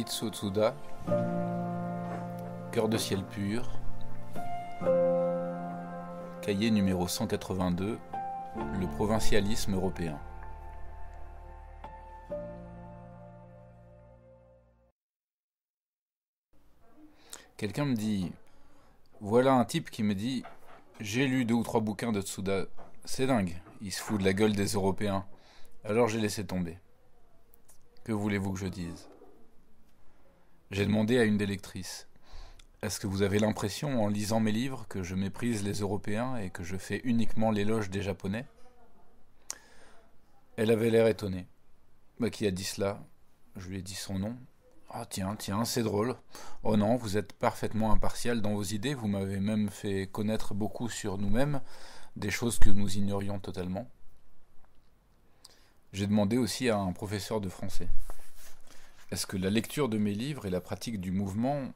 Mitsu Tsuda, Cœur de ciel pur, cahier numéro 182, le provincialisme européen. Quelqu'un me dit, voilà un type qui me dit, j'ai lu 2 ou 3 bouquins de Tsuda, c'est dingue, il se fout de la gueule des Européens. Alors j'ai laissé tomber. Que voulez-vous que je dise ? J'ai demandé à une des lectrices, est-ce que vous avez l'impression, en lisant mes livres, que je méprise les Européens et que je fais uniquement l'éloge des Japonais ? Elle avait l'air étonnée. Qui a dit cela ? Je lui ai dit son nom. Ah tiens, c'est drôle. Oh non, vous êtes parfaitement impartial dans vos idées, vous m'avez même fait connaître beaucoup sur nous-mêmes, des choses que nous ignorions totalement. J'ai demandé aussi à un professeur de français. Est-ce que la lecture de mes livres et la pratique du mouvement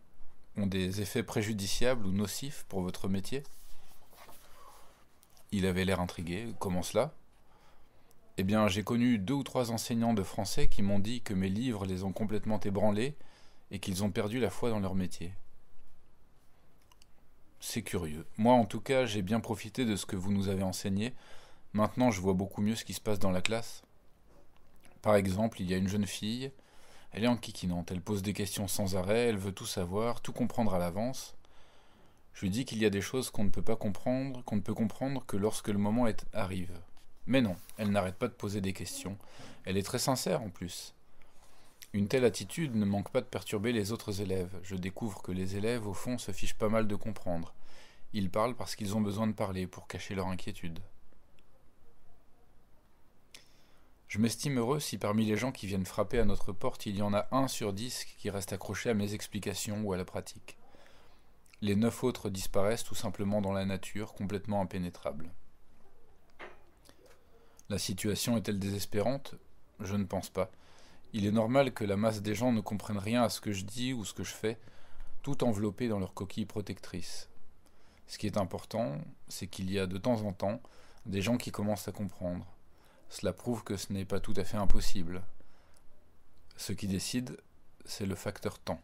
ont des effets préjudiciables ou nocifs pour votre métier ? Il avait l'air intrigué. Comment cela ? Eh bien, j'ai connu 2 ou 3 enseignants de français qui m'ont dit que mes livres les ont complètement ébranlés et qu'ils ont perdu la foi dans leur métier. C'est curieux. Moi, en tout cas, j'ai bien profité de ce que vous nous avez enseigné. Maintenant, je vois beaucoup mieux ce qui se passe dans la classe. Par exemple, il y a une jeune fille, elle est enquiquinante, elle pose des questions sans arrêt, elle veut tout savoir, tout comprendre à l'avance. Je lui dis qu'il y a des choses qu'on ne peut pas comprendre, qu'on ne peut comprendre que lorsque le moment arrive. Mais non, elle n'arrête pas de poser des questions. Elle est très sincère en plus. Une telle attitude ne manque pas de perturber les autres élèves. Je découvre que les élèves, au fond, se fichent pas mal de comprendre. Ils parlent parce qu'ils ont besoin de parler, pour cacher leur inquiétude. Je m'estime heureux si parmi les gens qui viennent frapper à notre porte, il y en a 1 sur 10 qui reste accroché à mes explications ou à la pratique. Les 9 autres disparaissent tout simplement dans la nature, complètement impénétrables. La situation est-elle désespérante ? Je ne pense pas. Il est normal que la masse des gens ne comprennent rien à ce que je dis ou ce que je fais, tout enveloppé dans leur coquille protectrice. Ce qui est important, c'est qu'il y a de temps en temps des gens qui commencent à comprendre. Cela prouve que ce n'est pas tout à fait impossible. Ce qui décide, c'est le facteur temps.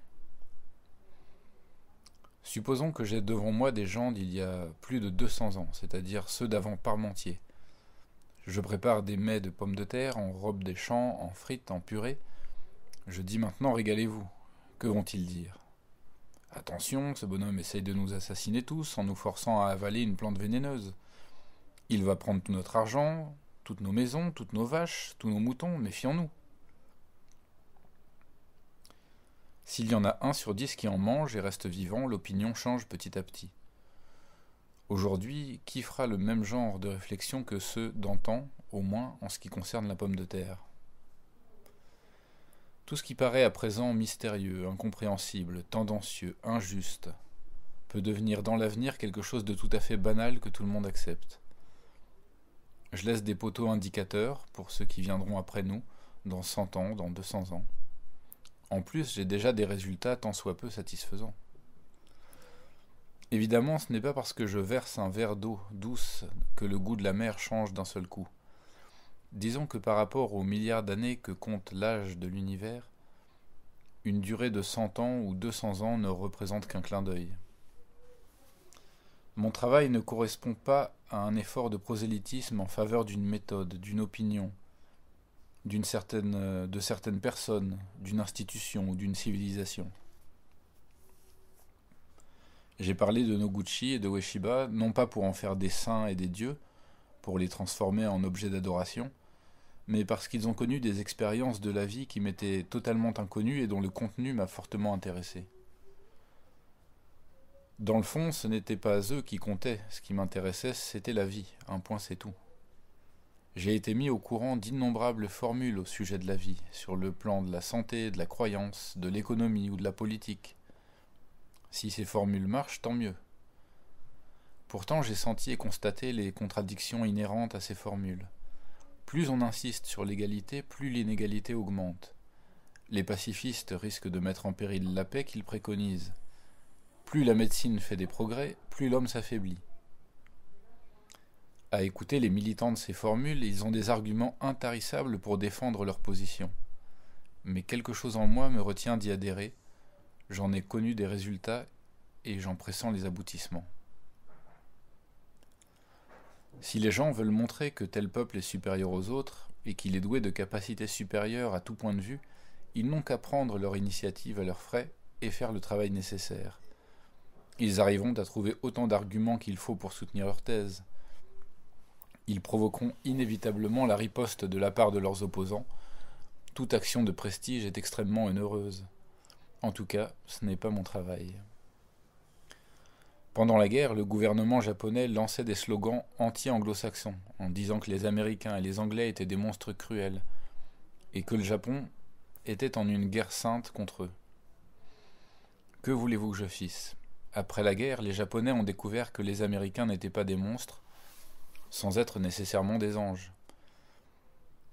Supposons que j'ai devant moi des gens d'il y a plus de 200 ans, c'est-à-dire ceux d'avant Parmentier. Je prépare des mets de pommes de terre en robe des champs, en frites, en purée. Je dis maintenant, régalez-vous. Que vont-ils dire ? Attention, ce bonhomme essaye de nous assassiner tous en nous forçant à avaler une plante vénéneuse. Il va prendre tout notre argent, toutes nos maisons, toutes nos vaches, tous nos moutons, méfions-nous. S'il y en a 1 sur 10 qui en mange et reste vivant, l'opinion change petit à petit. Aujourd'hui, qui fera le même genre de réflexion que ceux d'antan, au moins en ce qui concerne la pomme de terre ? Tout ce qui paraît à présent mystérieux, incompréhensible, tendancieux, injuste, peut devenir dans l'avenir quelque chose de tout à fait banal que tout le monde accepte. Je laisse des poteaux indicateurs pour ceux qui viendront après nous, dans 100 ans, dans 200 ans. En plus, j'ai déjà des résultats tant soit peu satisfaisants. Évidemment, ce n'est pas parce que je verse un verre d'eau douce que le goût de la mer change d'un seul coup. Disons que par rapport aux milliards d'années que compte l'âge de l'univers, une durée de 100 ans ou 200 ans ne représente qu'un clin d'œil. Mon travail ne correspond pas à un effort de prosélytisme en faveur d'une méthode, d'une opinion, de certaines personnes, d'une institution ou d'une civilisation. J'ai parlé de Noguchi et de Ueshiba, non pas pour en faire des saints et des dieux, pour les transformer en objets d'adoration, mais parce qu'ils ont connu des expériences de la vie qui m'étaient totalement inconnues et dont le contenu m'a fortement intéressé. Dans le fond, ce n'était pas eux qui comptaient, ce qui m'intéressait, c'était la vie, un point c'est tout. J'ai été mis au courant d'innombrables formules au sujet de la vie, sur le plan de la santé, de la croyance, de l'économie ou de la politique. Si ces formules marchent, tant mieux. Pourtant, j'ai senti et constaté les contradictions inhérentes à ces formules. Plus on insiste sur l'égalité, plus l'inégalité augmente. Les pacifistes risquent de mettre en péril la paix qu'ils préconisent. Plus la médecine fait des progrès, plus l'homme s'affaiblit. À écouter les militants de ces formules, ils ont des arguments intarissables pour défendre leur position. mais quelque chose en moi me retient d'y adhérer. J'en ai connu des résultats et j'en pressens les aboutissements. Si les gens veulent montrer que tel peuple est supérieur aux autres et qu'il est doué de capacités supérieures à tout point de vue, ils n'ont qu'à prendre leur initiative à leurs frais et faire le travail nécessaire. Ils arriveront à trouver autant d'arguments qu'il faut pour soutenir leur thèse. Ils provoqueront inévitablement la riposte de la part de leurs opposants. Toute action de prestige est extrêmement oneureuse. En tout cas, ce n'est pas mon travail. Pendant la guerre, le gouvernement japonais lançait des slogans anti-anglo-saxons, en disant que les Américains et les Anglais étaient des monstres cruels, et que le Japon était en une guerre sainte contre eux. Que voulez-vous que je fisse ? Après la guerre, les Japonais ont découvert que les Américains n'étaient pas des monstres, sans être nécessairement des anges.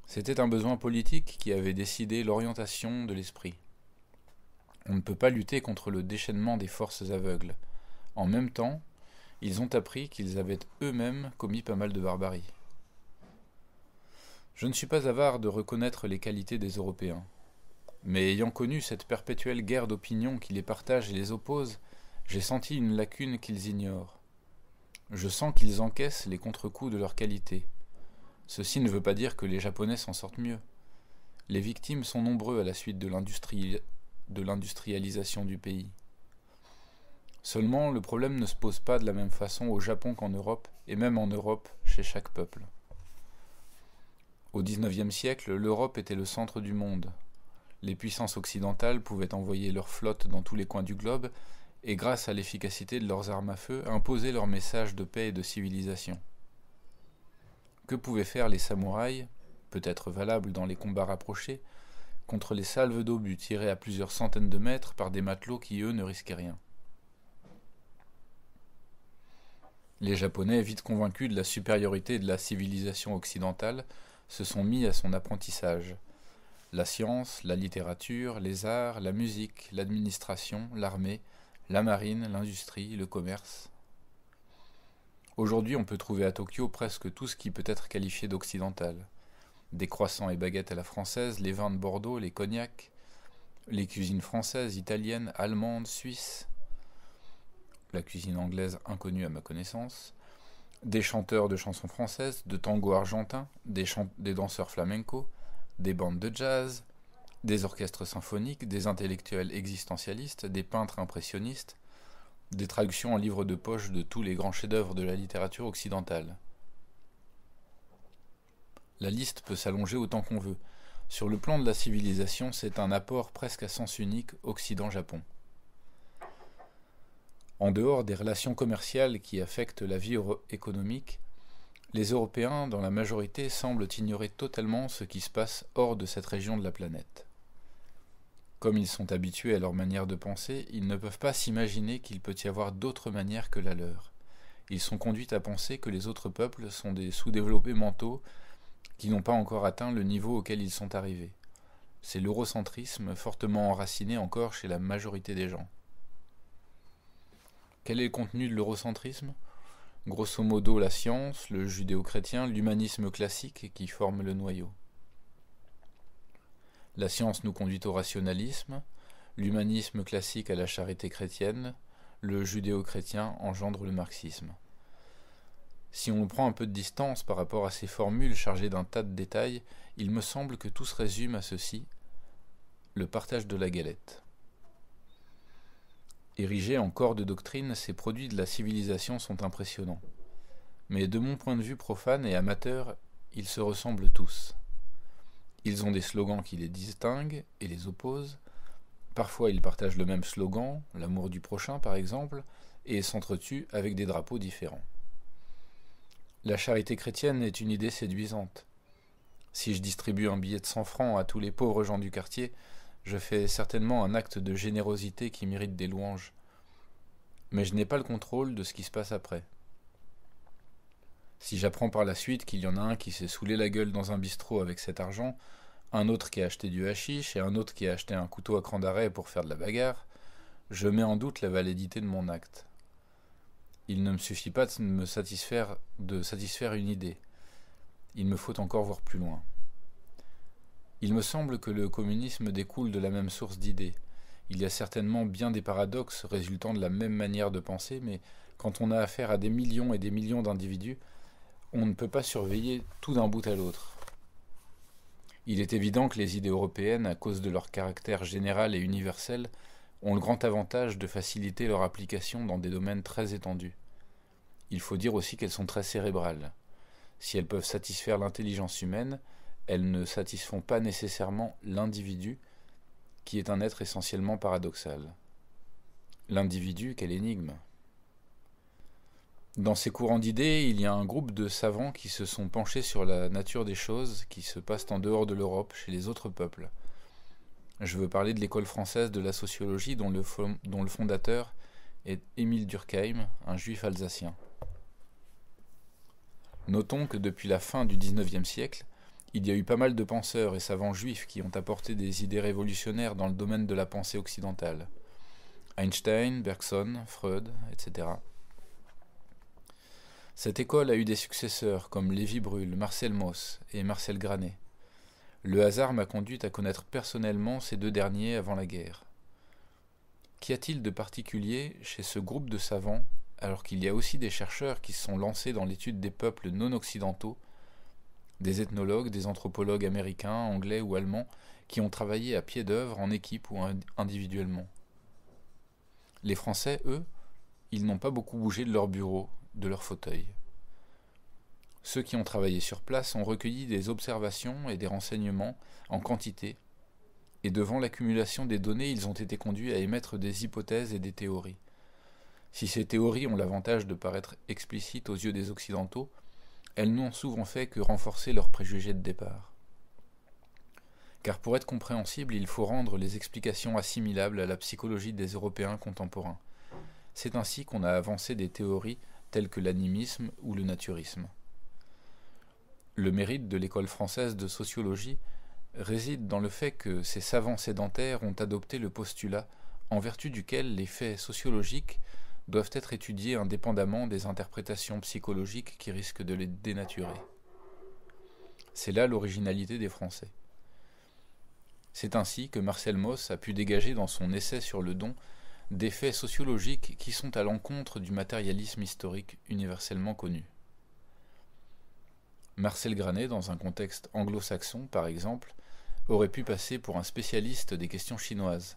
C'était un besoin politique qui avait décidé l'orientation de l'esprit. On ne peut pas lutter contre le déchaînement des forces aveugles. En même temps, ils ont appris qu'ils avaient eux-mêmes commis pas mal de barbarie. Je ne suis pas avare de reconnaître les qualités des Européens. Mais ayant connu cette perpétuelle guerre d'opinion qui les partage et les oppose, j'ai senti une lacune qu'ils ignorent. Je sens qu'ils encaissent les contre-coups de leur qualité. Ceci ne veut pas dire que les Japonais s'en sortent mieux. Les victimes sont nombreux à la suite de l'industrialisation du pays. Seulement, le problème ne se pose pas de la même façon au Japon qu'en Europe, et même en Europe, chez chaque peuple. Au XIXe siècle, l'Europe était le centre du monde. Les puissances occidentales pouvaient envoyer leurs flottes dans tous les coins du globe, et grâce à l'efficacité de leurs armes à feu, imposer leur message de paix et de civilisation. Que pouvaient faire les samouraïs, peut-être valables dans les combats rapprochés, contre les salves d'obus tirées à plusieurs centaines de mètres par des matelots qui, eux, ne risquaient rien? Les Japonais, vite convaincus de la supériorité de la civilisation occidentale, se sont mis à son apprentissage. La science, la littérature, les arts, la musique, l'administration, l'armée, la marine, l'industrie, le commerce. Aujourd'hui, on peut trouver à Tokyo presque tout ce qui peut être qualifié d'occidental. Des croissants et baguettes à la française, les vins de Bordeaux, les cognacs, les cuisines françaises, italiennes, allemandes, suisses, la cuisine anglaise inconnue à ma connaissance, des chanteurs de chansons françaises, de tango argentin, des danseurs flamenco, des bandes de jazz, des orchestres symphoniques, des intellectuels existentialistes, des peintres impressionnistes, des traductions en livres de poche de tous les grands chefs-d'œuvre de la littérature occidentale. La liste peut s'allonger autant qu'on veut. Sur le plan de la civilisation, c'est un apport presque à sens unique Occident-Japon. En dehors des relations commerciales qui affectent la vie économique, les Européens, dans la majorité, semblent ignorer totalement ce qui se passe hors de cette région de la planète. Comme ils sont habitués à leur manière de penser, ils ne peuvent pas s'imaginer qu'il peut y avoir d'autres manières que la leur. Ils sont conduits à penser que les autres peuples sont des sous-développés mentaux qui n'ont pas encore atteint le niveau auquel ils sont arrivés. C'est l'eurocentrisme fortement enraciné encore chez la majorité des gens. Quel est le contenu de l'eurocentrisme ? Grosso modo, la science, le judéo-chrétien, l'humanisme classique qui forment le noyau. La science nous conduit au rationalisme, l'humanisme classique à la charité chrétienne, le judéo-chrétien engendre le marxisme. Si on prend un peu de distance par rapport à ces formules chargées d'un tas de détails, il me semble que tout se résume à ceci, le partage de la galette. Érigés en corps de doctrine, ces produits de la civilisation sont impressionnants. Mais de mon point de vue profane et amateur, ils se ressemblent tous. Ils ont des slogans qui les distinguent et les opposent. Parfois ils partagent le même slogan, l'amour du prochain par exemple, et s'entretuent avec des drapeaux différents. La charité chrétienne est une idée séduisante. Si je distribue un billet de 100 francs à tous les pauvres gens du quartier, je fais certainement un acte de générosité qui mérite des louanges. Mais je n'ai pas le contrôle de ce qui se passe après. Si j'apprends par la suite qu'il y en a un qui s'est saoulé la gueule dans un bistrot avec cet argent, un autre qui a acheté du hashish et un autre qui a acheté un couteau à cran d'arrêt pour faire de la bagarre, je mets en doute la validité de mon acte. Il ne me suffit pas de satisfaire une idée. Il me faut encore voir plus loin. Il me semble que le communisme découle de la même source d'idées. Il y a certainement bien des paradoxes résultant de la même manière de penser, mais quand on a affaire à des millions et des millions d'individus, on ne peut pas surveiller tout d'un bout à l'autre. Il est évident que les idées européennes, à cause de leur caractère général et universel, ont le grand avantage de faciliter leur application dans des domaines très étendus. Il faut dire aussi qu'elles sont très cérébrales. Si elles peuvent satisfaire l'intelligence humaine, elles ne satisfont pas nécessairement l'individu, qui est un être essentiellement paradoxal. L'individu, quelle énigme! Dans ces courants d'idées, il y a un groupe de savants qui se sont penchés sur la nature des choses qui se passent en dehors de l'Europe, chez les autres peuples. Je veux parler de l'école française de la sociologie dont le fondateur est Émile Durkheim, un juif alsacien. Notons que depuis la fin du XIXe siècle, il y a eu pas mal de penseurs et savants juifs qui ont apporté des idées révolutionnaires dans le domaine de la pensée occidentale. Einstein, Bergson, Freud, etc. Cette école a eu des successeurs comme Lévi-Brühl, Marcel Mauss et Marcel Granet. Le hasard m'a conduit à connaître personnellement ces deux derniers avant la guerre. Qu'y a-t-il de particulier chez ce groupe de savants, alors qu'il y a aussi des chercheurs qui se sont lancés dans l'étude des peuples non occidentaux, des ethnologues, des anthropologues américains, anglais ou allemands, qui ont travaillé à pied d'œuvre, en équipe ou individuellement. Les Français, eux, ils n'ont pas beaucoup bougé de leur bureau, de leur fauteuil. Ceux qui ont travaillé sur place ont recueilli des observations et des renseignements en quantité, et devant l'accumulation des données, ils ont été conduits à émettre des hypothèses et des théories. Si ces théories ont l'avantage de paraître explicites aux yeux des Occidentaux, elles n'ont souvent fait que renforcer leurs préjugés de départ. Car pour être compréhensible, il faut rendre les explications assimilables à la psychologie des Européens contemporains. C'est ainsi qu'on a avancé des théories telles que l'animisme ou le naturisme. Le mérite de l'école française de sociologie réside dans le fait que ces savants sédentaires ont adopté le postulat en vertu duquel les faits sociologiques doivent être étudiés indépendamment des interprétations psychologiques qui risquent de les dénaturer. C'est là l'originalité des Français. C'est ainsi que Marcel Mauss a pu dégager dans son essai sur le don des faits sociologiques qui sont à l'encontre du matérialisme historique universellement connu. Marcel Granet, dans un contexte anglo-saxon par exemple, aurait pu passer pour un spécialiste des questions chinoises.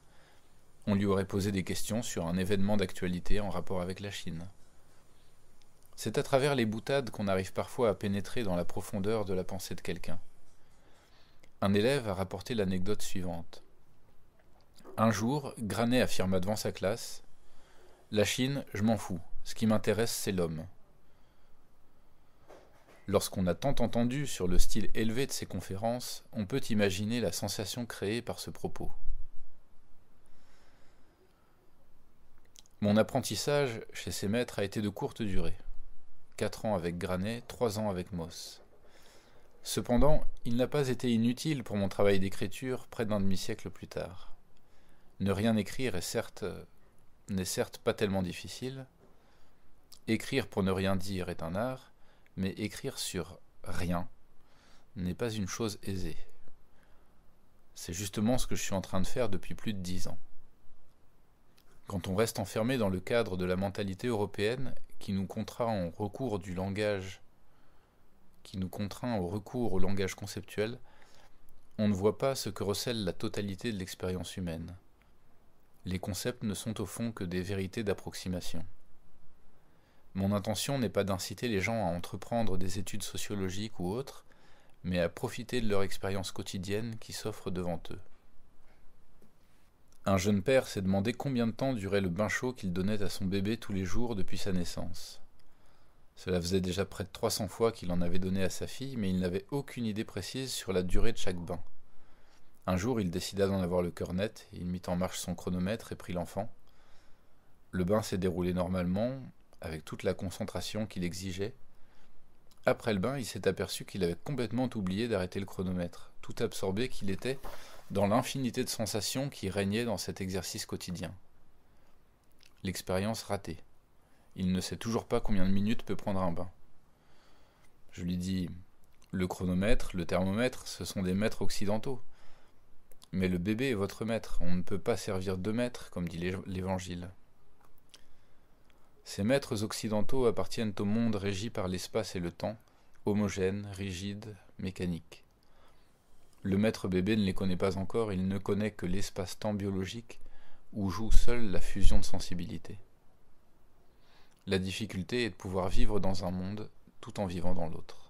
On lui aurait posé des questions sur un événement d'actualité en rapport avec la Chine. C'est à travers les boutades qu'on arrive parfois à pénétrer dans la profondeur de la pensée de quelqu'un. Un élève a rapporté l'anecdote suivante. Un jour, Granet affirma devant sa classe « La Chine, je m'en fous. Ce qui m'intéresse, c'est l'homme. » Lorsqu'on a tant entendu sur le style élevé de ces conférences, on peut imaginer la sensation créée par ce propos. Mon apprentissage chez ces maîtres a été de courte durée. 4 ans avec Granet, 3 ans avec Mauss. Cependant, il n'a pas été inutile pour mon travail d'écriture près d'un demi-siècle plus tard. Ne rien écrire n'est certes pas tellement difficile. Écrire pour ne rien dire est un art, mais écrire sur rien n'est pas une chose aisée. C'est justement ce que je suis en train de faire depuis plus de 10 ans. Quand on reste enfermé dans le cadre de la mentalité européenne qui nous contraint au recours au langage conceptuel, on ne voit pas ce que recèle la totalité de l'expérience humaine. Les concepts ne sont au fond que des vérités d'approximation. Mon intention n'est pas d'inciter les gens à entreprendre des études sociologiques ou autres, mais à profiter de leur expérience quotidienne qui s'offre devant eux. Un jeune père s'est demandé combien de temps durait le bain chaud qu'il donnait à son bébé tous les jours depuis sa naissance. Cela faisait déjà près de 300 fois qu'il en avait donné à sa fille, mais il n'avait aucune idée précise sur la durée de chaque bain. Un jour, il décida d'en avoir le cœur net, il mit en marche son chronomètre et prit l'enfant. Le bain s'est déroulé normalement, avec toute la concentration qu'il exigeait. Après le bain, il s'est aperçu qu'il avait complètement oublié d'arrêter le chronomètre, tout absorbé qu'il était dans l'infinité de sensations qui régnaient dans cet exercice quotidien. L'expérience ratée. Il ne sait toujours pas combien de minutes peut prendre un bain. Je lui dis « Le chronomètre, le thermomètre, ce sont des maîtres occidentaux. Mais le bébé est votre maître, on ne peut pas servir deux maîtres, comme dit l'Évangile. Ces maîtres occidentaux appartiennent au monde régi par l'espace et le temps, homogène, rigide, mécanique. Le maître bébé ne les connaît pas encore, il ne connaît que l'espace-temps biologique où joue seule la fusion de sensibilité. La difficulté est de pouvoir vivre dans un monde tout en vivant dans l'autre.